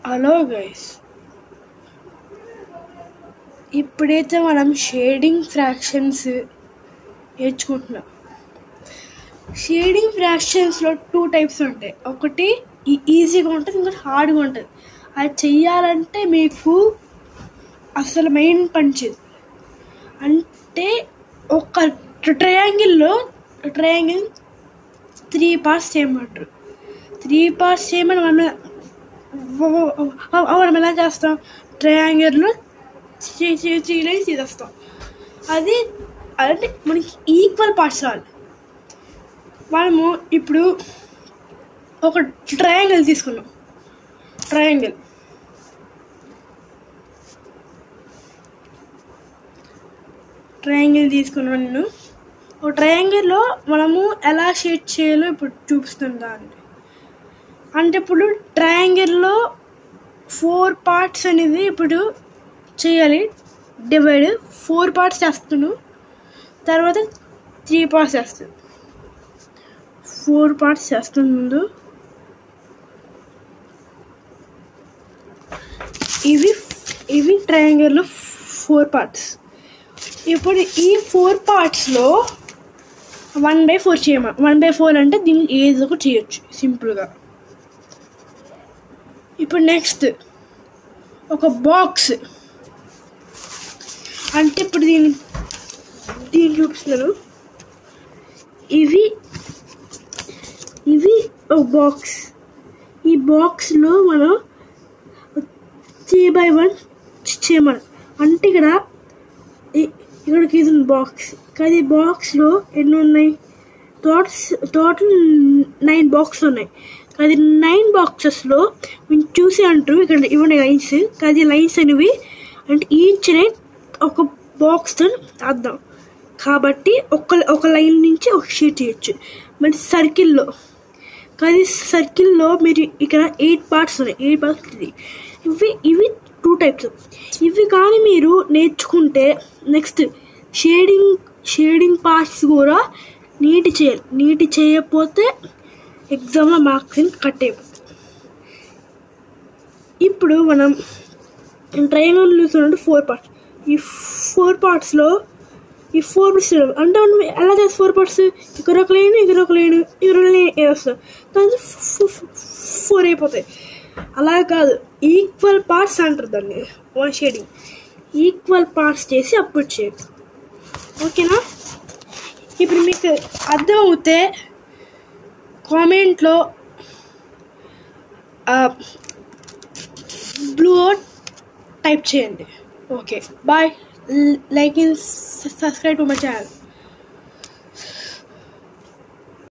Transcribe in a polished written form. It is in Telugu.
హలో గైస్, ఇప్పుడైతే మనం షేడింగ్ ఫ్రాక్షన్స్ నేర్చుకుంటున్నాం. షేడింగ్ ఫ్రాక్షన్స్లో 2 టైప్స్ ఉంటాయి. ఒకటి ఈజీగా ఉంటుంది, ఇంకోటి హార్డ్గా ఉంటుంది. అది చెయ్యాలంటే మీకు అసలు మెయిన్ పని చేయదు. అంటే ఒక ట్రయాంగిల్ 3 పార్ట్స్ చేయమంటారు. 3 పార్ట్స్ చేయమని మనం ఎలా చేస్తాం? ట్రయాంగిల్లో 3 లైన్స్ తీసేస్తాం. అది అంటే మనకి ఈక్వల్ పార్ట్స్ రావాలి. మనము ఇప్పుడు ఒక ట్రయాంగిల్ తీసుకున్నాం. ట్రయాంగిల్ తీసుకున్నాను నేను. ఒక ట్రయాంగిల్లో మనము ఎలా షేడ్ చేయాలో ఇప్పుడు చూపిస్తాను దాన్ని. అంటే ఇప్పుడు ట్రయాంగిల్లో 4 పార్ట్స్ అనేది ఇప్పుడు చేయాలి. డివైడ్ 4 పార్ట్స్ చేస్తున్నాను, తర్వాత 3 పార్ట్స్ చేస్తాను. 4 పార్ట్స్ చేస్తాను ముందు. ఇవి ట్రయాంగిల్లో 4 పార్ట్స్. ఇప్పుడు ఈ 4 పార్ట్స్లో 1/4 చేయమా. 1/4 అంటే దీన్ని ఏదో ఒకటి చేయొచ్చు సింపుల్గా. ఇప్పుడు నెక్స్ట్ ఒక బాక్స్. అంటే ఇప్పుడు దీన్ని చూపిస్తున్నాను. ఇవి ఒక బాక్స్. ఈ బాక్స్లో మనం 3/1 చేయమని. అంటే ఇక్కడికి ఇది బాక్స్. కానీ ఈ బాక్స్లో ఎన్ని ఉన్నాయి? టోటల్ 9 బాక్స్ ఉన్నాయి. అది 9 బాక్సెస్లో మీరు చూసి అంటారు ఇక్కడ ఇవ్వండి లైన్స్. అది లైన్స్ అనేవి అంటే ఈచ్ లైన్ ఒక బాక్స్తో అర్థం. కాబట్టి ఒక లైన్ నుంచి ఒక షీట్ చేయొచ్చు. మరి సర్కిల్లో మీరు ఇక్కడ 8 పార్ట్స్ ఉన్నాయి. 8 పార్ట్స్ ఇవి 2 టైప్స్. ఇవి కానీ మీరు నేర్చుకుంటే నెక్స్ట్ షేడింగ్ పార్ట్స్ కూడా నీట్ చేయాలి. నీట్ చేయకపోతే ఎగ్జామ్లో మార్క్స్ కట్ అయిపోతుంది. ఇప్పుడు మనం ట్రయాంగిల్ చూస్తున్నట్టు 4 పార్ట్స్. ఈ 4 పార్ట్స్లో ఈ 4 పార్ట్స్ అంటే మనం ఎలా చేస్తాం? 4 పార్ట్స్ ఇక్కడ ఒక లైన్ వేస్తాం, దాని 4 అయిపోతాయి. అలా కాదు, ఈక్వల్ పార్ట్స్ అంటారు దాన్ని. వన్ షేడింగ్ ఈక్వల్ పార్ట్స్ చేసి అప్పుడు చేయాలి. ఓకేనా? ఇప్పుడు మీకు అర్థమవుతే కామెంట్లో బ్లూ టైప్ చేయండి. Okay, bye. Like and subscribe to my channel.